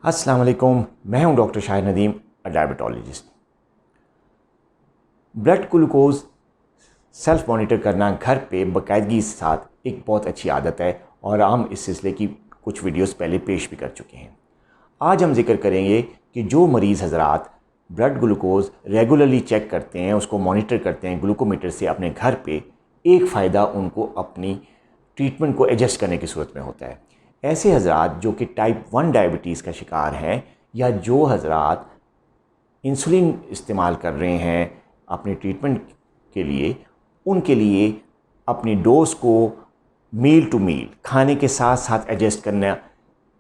अस्सलाम वालेकुम, मैं हूं doctor Shahid Nadeem, diabetologist. Blood glucose self monitor करना घर पे बाकायदगी के साथ एक बहुत अच्छी आदत है और हम इस सिलसिले की कुछ वीडियोस पहले पेश भी कर चुके हैं। आज हम जिक्र करेंगे कि जो मरीज़ हजरात ब्लड ग्लूकोज रेगुलरली चेक करते हैं, उसको मॉनिटर करते हैं ग्लूकोमीटर से अपने घर पे, एक फ़ायदा उनको अपनी ट्रीटमेंट को एडजस्ट करने की सूरत में होता है। ऐसे हजरात जो कि टाइप 1 डायबिटीज़ का शिकार हैं या जो हजरात इंसुलिन इस्तेमाल कर रहे हैं अपनी ट्रीटमेंट के लिए, उनके लिए अपनी डोज को मील टू मील खाने के साथ साथ एडजस्ट करना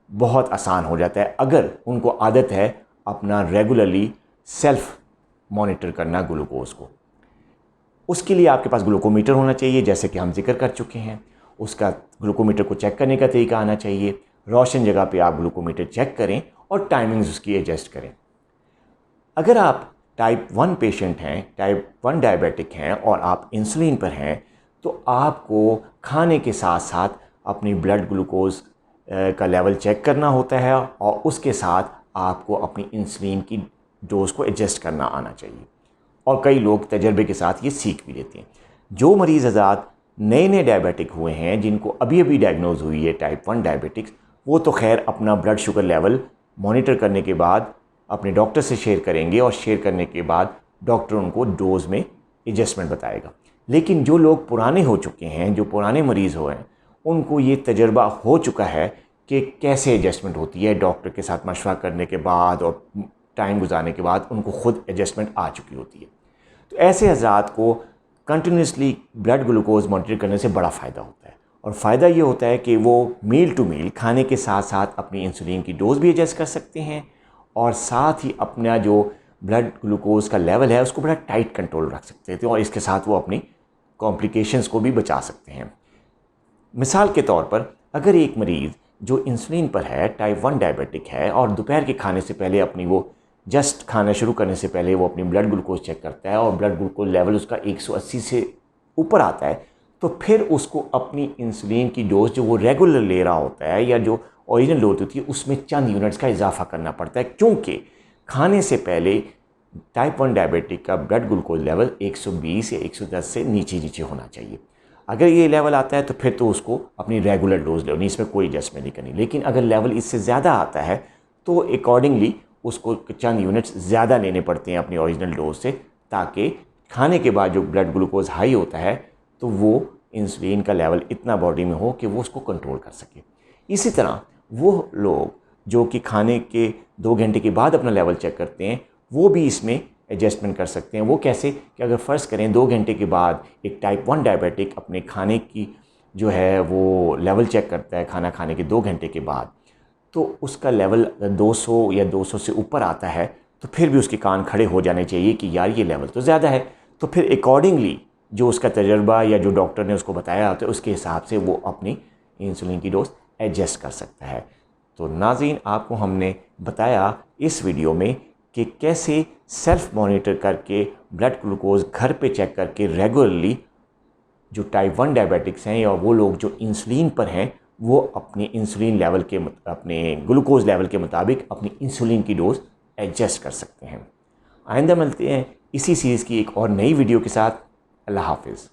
बहुत आसान हो जाता है अगर उनको आदत है अपना रेगुलरली सेल्फ मॉनिटर करना ग्लूकोज को। उसके लिए आपके पास ग्लूकोमीटर होना चाहिए, जैसे कि हम जिक्र कर चुके हैं। उसका ग्लूकोमीटर को चेक करने का तरीका आना चाहिए। रोशन जगह पे आप ग्लूकोमीटर चेक करें और टाइमिंग्स उसकी एडजस्ट करें। अगर आप टाइप 1 पेशेंट हैं, टाइप 1 डायबिटिक हैं और आप इंसुलिन पर हैं, तो आपको खाने के साथ साथ अपनी ब्लड ग्लूकोज का लेवल चेक करना होता है और उसके साथ आपको अपनी इंसुलिन की डोज को एडजस्ट करना आना चाहिए। और कई लोग तजर्बे के साथ ये सीख भी लेते हैं। जो मरीज़ हज़रात नए नए डायबिटिक हुए हैं, जिनको अभी अभी डायग्नोज हुई है टाइप 1 डायबिटिक्स, वो तो खैर अपना ब्लड शुगर लेवल मॉनिटर करने के बाद अपने डॉक्टर से शेयर करेंगे और शेयर करने के बाद डॉक्टर उनको डोज़ में एडजस्टमेंट बताएगा। लेकिन जो लोग पुराने हो चुके हैं, जो पुराने मरीज़ हुए हैं, उनको ये तजर्बा हो चुका है कि कैसे एडजस्टमेंट होती है। डॉक्टर के साथ मशवरा करने के बाद और टाइम गुजारने के बाद उनको खुद एडजस्टमेंट आ चुकी होती है। तो ऐसे हज़रात को कंटिन्यूसली ब्लड ग्लूकोज मॉनिटर करने से बड़ा फ़ायदा होता है। और फ़ायदा ये होता है कि वो मील टू मील खाने के साथ साथ अपनी इंसुलिन की डोज़ भी एडजस्ट कर सकते हैं और साथ ही अपना जो ब्लड ग्लूकोज का लेवल है उसको बड़ा टाइट कंट्रोल रख सकते हैं और इसके साथ वो अपनी कॉम्प्लिकेशंस को भी बचा सकते हैं। मिसाल के तौर पर अगर एक मरीज़ जो इंसुलिन पर है, टाइप 1 डायबिटिक है और दोपहर के खाने से पहले अपनी वो जस्ट खाना शुरू करने से पहले वो अपनी ब्लड ग्लूकोज चेक करता है और ब्लड ग्लूकोज लेवल उसका 180 से ऊपर आता है, तो फिर उसको अपनी इंसुलिन की डोज जो वो रेगुलर ले रहा होता है या जो ओरिजिनल डोज होती है उसमें चंद यूनिट्स का इजाफा करना पड़ता है, क्योंकि खाने से पहले टाइप 1 डायबिटिक का ब्लड ग्लूकोज लेवल 120 या 110 से नीचे होना चाहिए। अगर ये लेवल आता है तो फिर तो उसको अपनी रेगुलर डोज लेनी, इसमें कोई एडजस्टमेंट नहीं करनी। लेकिन अगर लेवल इससे ज़्यादा आता है तो अकॉर्डिंगली उसको चंद यूनिट्स ज़्यादा लेने पड़ते हैं अपनी ओरिजिनल डोज से, ताकि खाने के बाद जो ब्लड ग्लूकोज हाई होता है तो वो इंसुलिन का लेवल इतना बॉडी में हो कि वो उसको कंट्रोल कर सके। इसी तरह वो लोग जो कि खाने के 2 घंटे के बाद अपना लेवल चेक करते हैं, वो भी इसमें एडजस्टमेंट कर सकते हैं। वो कैसे कि अगर फ़र्ज़ करें 2 घंटे के बाद एक टाइप 1 डायबिटिक अपने खाने की जो है वो लेवल चेक करता है खाना खाने के 2 घंटे के बाद, तो उसका लेवल 200 या 200 से ऊपर आता है तो फिर भी उसके कान खड़े हो जाने चाहिए कि यार ये लेवल तो ज़्यादा है। तो फिर अकॉर्डिंगली जो उसका तजर्बा या जो डॉक्टर ने उसको बताया होता है उसके हिसाब से वो अपनी इंसुलिन की डोज एडजस्ट कर सकता है। तो नाज़रीन, आपको हमने बताया इस वीडियो में कि कैसे सेल्फ मॉनिटर करके ब्लड ग्लूकोज घर पे चेक करके रेगुलरली जो टाइप 1 डायबिटिक्स हैं या वो लोग जो इंसुलिन पर हैं वो अपने इंसुलिन लेवल के अपने ग्लूकोज लेवल के मुताबिक अपनी इंसुलिन की डोज एडजस्ट कर सकते हैं। आइंदा मिलते हैं इसी सीरीज़ की एक और नई वीडियो के साथ। अल्लाह हाफिज़।